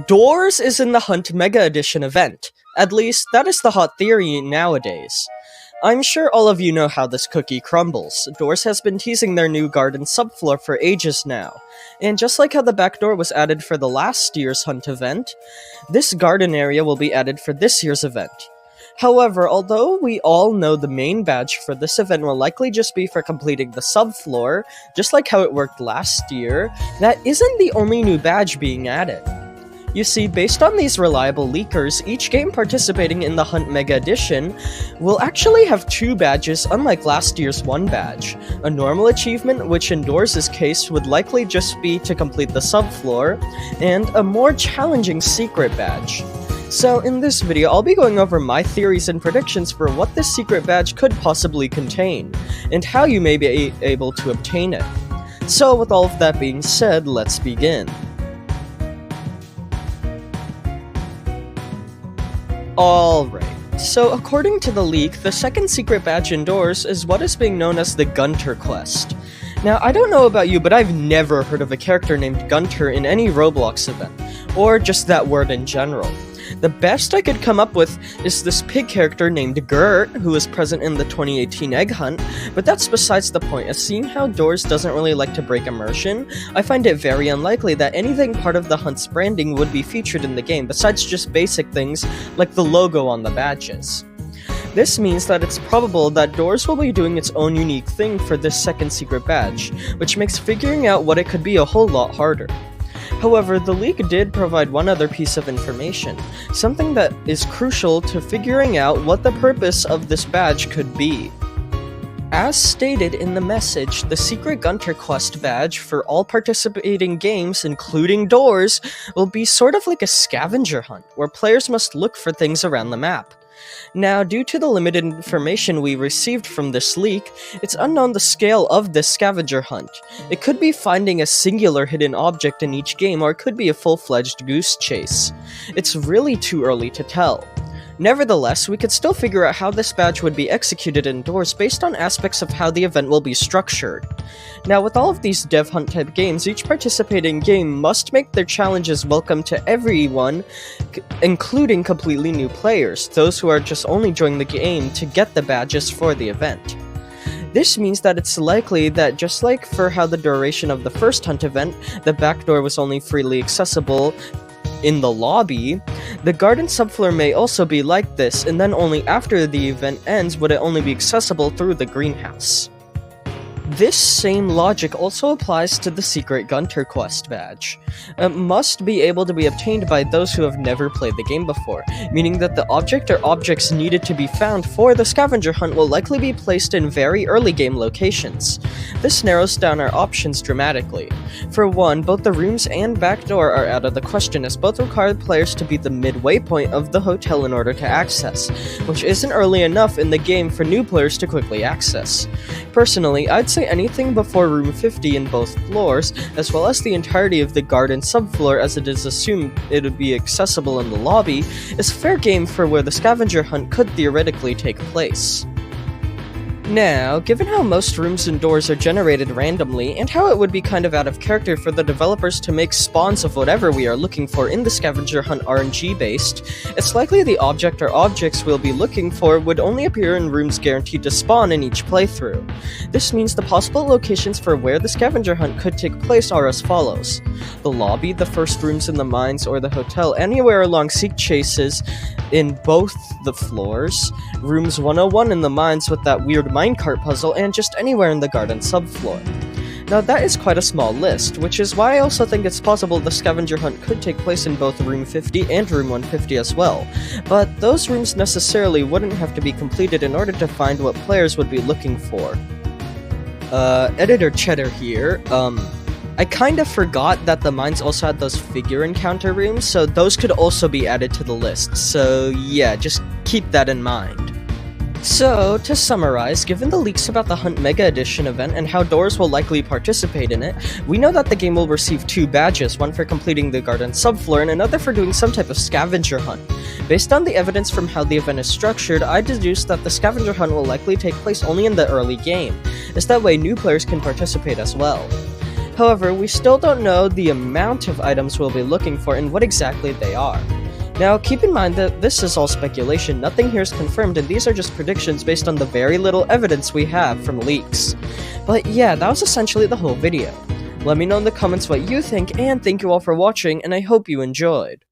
Doors is in the Hunt Mega Edition event. At least, that is the hot theory nowadays. I'm sure all of you know how this cookie crumbles. Doors has been teasing their new garden subfloor for ages now. And just like how the back door was added for the last year's Hunt event, this garden area will be added for this year's event. However, although we all know the main badge for this event will likely just be for completing the subfloor, just like how it worked last year, that isn't the only new badge being added. You see, based on these reliable leakers, each game participating in the Hunt Mega Edition will actually have 2 badges unlike last year's 1 badge. A normal achievement, which in Doors' case would likely just be to complete the subfloor, and a more challenging secret badge. So in this video, I'll be going over my theories and predictions for what this secret badge could possibly contain, and how you may be able to obtain it. So with all of that being said, let's begin. Alright, so according to the leak, the second secret badge indoors is what is being known as the Gunter quest. Now, I don't know about you, but I've never heard of a character named Gunter in any Roblox event, or just that word in general. The best I could come up with is this pig character named Gert, who was present in the 2018 Egg Hunt, but that's besides the point, as seeing how Doors doesn't really like to break immersion, I find it very unlikely that anything part of the Hunt's branding would be featured in the game besides just basic things like the logo on the badges. This means that it's probable that Doors will be doing its own unique thing for this second secret badge, which makes figuring out what it could be a whole lot harder. However, the leak did provide one other piece of information, something that is crucial to figuring out what the purpose of this badge could be. As stated in the message, the secret Gunter quest badge for all participating games, including Doors, will be sort of like a scavenger hunt, where players must look for things around the map. Now, due to the limited information we received from this leak, it's unknown the scale of this scavenger hunt. It could be finding a singular hidden object in each game, or it could be a full-fledged goose chase. It's really too early to tell. Nevertheless, we could still figure out how this badge would be executed indoors based on aspects of how the event will be structured. Now, with all of these dev hunt type games, each participating game must make their challenges welcome to everyone, including completely new players, those who are just only joining the game to get the badges for the event. This means that it's likely that just like for how the duration of the first hunt event, the back door was only freely accessible in the lobby, the garden subfloor may also be like this, and then only after the event ends would it only be accessible through the greenhouse. This same logic also applies to the secret Gunter quest badge. It must be able to be obtained by those who have never played the game before, meaning that the object or objects needed to be found for the scavenger hunt will likely be placed in very early game locations. This narrows down our options dramatically. For one, both the rooms and back door are out of the question, as both require players to be the midway point of the hotel in order to access, which isn't early enough in the game for new players to quickly access. Personally, I'd say anything before room 50 in both floors, as well as the entirety of the garden subfloor, as it is assumed it would be accessible in the lobby, is fair game for where the scavenger hunt could theoretically take place. Now, given how most rooms and doors are generated randomly, and how it would be kind of out of character for the developers to make spawns of whatever we are looking for in the scavenger hunt RNG based, it's likely the object or objects we'll be looking for would only appear in rooms guaranteed to spawn in each playthrough. This means the possible locations for where the scavenger hunt could take place are as follows: the lobby, the first rooms in the mines or the hotel, anywhere along seek chases in both the floors, rooms 101 in the mines with that weird minecart puzzle, and just anywhere in the garden subfloor. Now that is quite a small list, which is why I also think it's possible the scavenger hunt could take place in both room 50 and room 150 as well, but those rooms necessarily wouldn't have to be completed in order to find what players would be looking for. Editor Cheddar here, I kinda forgot that the mines also had those figure encounter rooms, so those could also be added to the list, so yeah, just keep that in mind. So, to summarize, given the leaks about the Hunt Mega Edition event and how Doors will likely participate in it, we know that the game will receive 2 badges, one for completing the garden subfloor and another for doing some type of scavenger hunt. Based on the evidence from how the event is structured, I deduce that the scavenger hunt will likely take place only in the early game, as that way new players can participate as well. However, we still don't know the amount of items we'll be looking for and what exactly they are. Now, keep in mind that this is all speculation, nothing here is confirmed, and these are just predictions based on the very little evidence we have from leaks. But yeah, that was essentially the whole video. Let me know in the comments what you think, and thank you all for watching, and I hope you enjoyed.